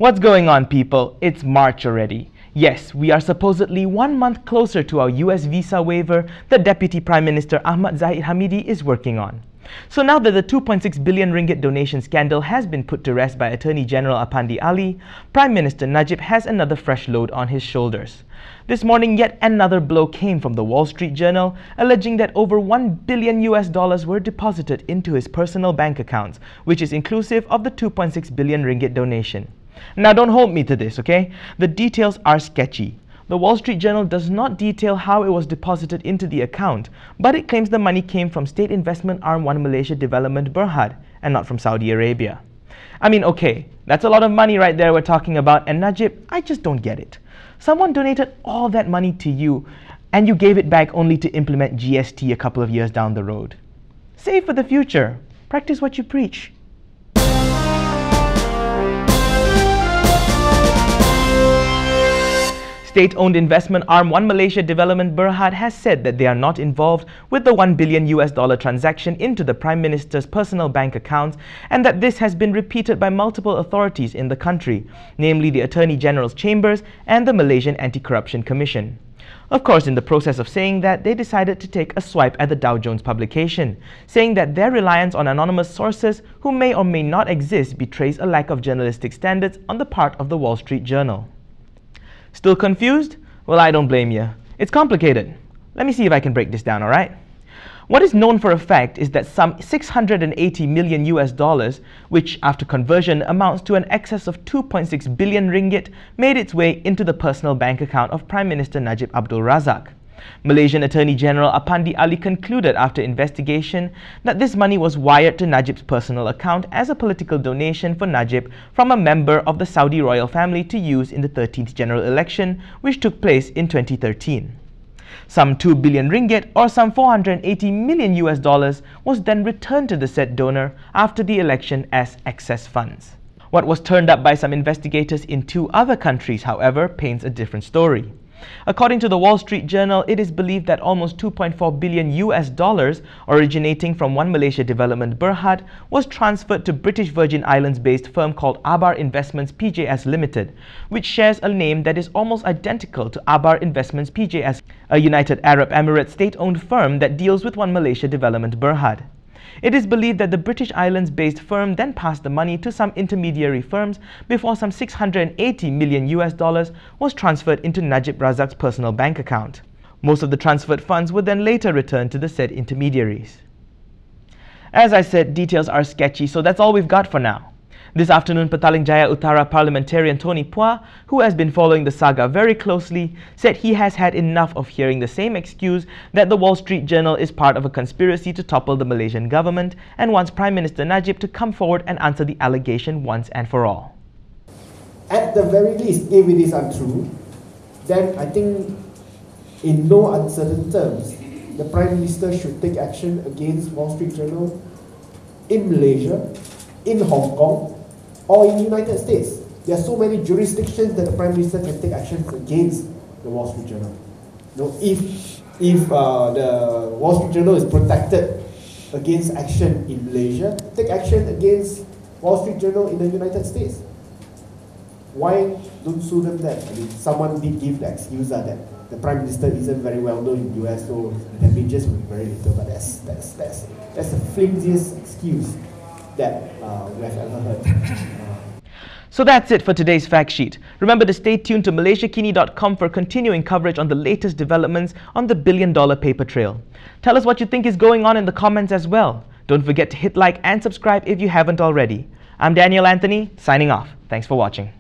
What's going on, people? It's March already. Yes, we are supposedly 1 month closer to our US visa waiver that Deputy Prime Minister Ahmad Zahid Hamidi is working on. So now that the 2.6 billion ringgit donation scandal has been put to rest by Attorney General Apandi Ali, Prime Minister Najib has another fresh load on his shoulders. This morning, yet another blow came from the Wall Street Journal, alleging that over $1 billion were deposited into his personal bank accounts, which is inclusive of the 2.6 billion ringgit donation. Now, don't hold me to this, okay? The details are sketchy. The Wall Street Journal does not detail how it was deposited into the account, but it claims the money came from state investment arm One Malaysia Development Berhad and not from Saudi Arabia. I mean, okay, that's a lot of money right there we're talking about, and Najib, I just don't get it. Someone donated all that money to you, and you gave it back only to implement GST a couple of years down the road. Save for the future. Practice what you preach. State-owned investment arm One Malaysia Development Berhad has said that they are not involved with the $1 billion transaction into the Prime Minister's personal bank accounts, and that this has been repeated by multiple authorities in the country, namely the Attorney General's Chambers and the Malaysian Anti-Corruption Commission. Of course, in the process of saying that, they decided to take a swipe at the Dow Jones publication, saying that their reliance on anonymous sources who may or may not exist betrays a lack of journalistic standards on the part of the Wall Street Journal. Still confused? Well, I don't blame you. It's complicated. Let me see if I can break this down, alright? What is known for a fact is that some $680 million, which after conversion amounts to an excess of 2.6 billion ringgit, made its way into the personal bank account of Prime Minister Najib Abdul Razak. Malaysian Attorney General Apandi Ali concluded after investigation that this money was wired to Najib's personal account as a political donation for Najib from a member of the Saudi royal family to use in the 13th general election, which took place in 2013. Some 2 billion ringgit or some $480 million was then returned to the said donor after the election as excess funds. What was turned up by some investigators in 2 other countries, however, paints a different story. According to the Wall Street Journal, it is believed that almost $2.4 billion originating from One Malaysia Development Berhad was transferred to British Virgin Islands-based firm called Abar Investments PJS Limited, which shares a name that is almost identical to Abar Investments PJS, a United Arab Emirates state-owned firm that deals with One Malaysia Development Berhad. It is believed that the British Islands-based firm then passed the money to some intermediary firms before some $680 million was transferred into Najib Razak's personal bank account. Most of the transferred funds were then later returned to the said intermediaries. As I said, details are sketchy, so that's all we've got for now. This afternoon, Petaling Jaya Utara parliamentarian Tony Phua, who has been following the saga very closely, said he has had enough of hearing the same excuse that the Wall Street Journal is part of a conspiracy to topple the Malaysian government, and wants Prime Minister Najib to come forward and answer the allegation once and for all. At the very least, if it is untrue, then I think in no uncertain terms, the Prime Minister should take action against Wall Street Journal in Malaysia, in Hong Kong, or in the United States. There are so many jurisdictions that the Prime Minister can take actions against the Wall Street Journal. You know, if the Wall Street Journal is protected against action in Malaysia, take action against Wall Street Journal in the United States. Why don't sue them then? I mean, someone did give the excuse that the Prime Minister isn't very well known in the US, so the damages will be very little. But that's the flimsiest excuse that we have ever heard. So that's it for today's fact sheet. Remember to stay tuned to MalaysiaKini.com for continuing coverage on the latest developments on the billion-dollar paper trail. Tell us what you think is going on in the comments as well. Don't forget to hit like and subscribe if you haven't already. I'm Daniel Anthony, signing off. Thanks for watching.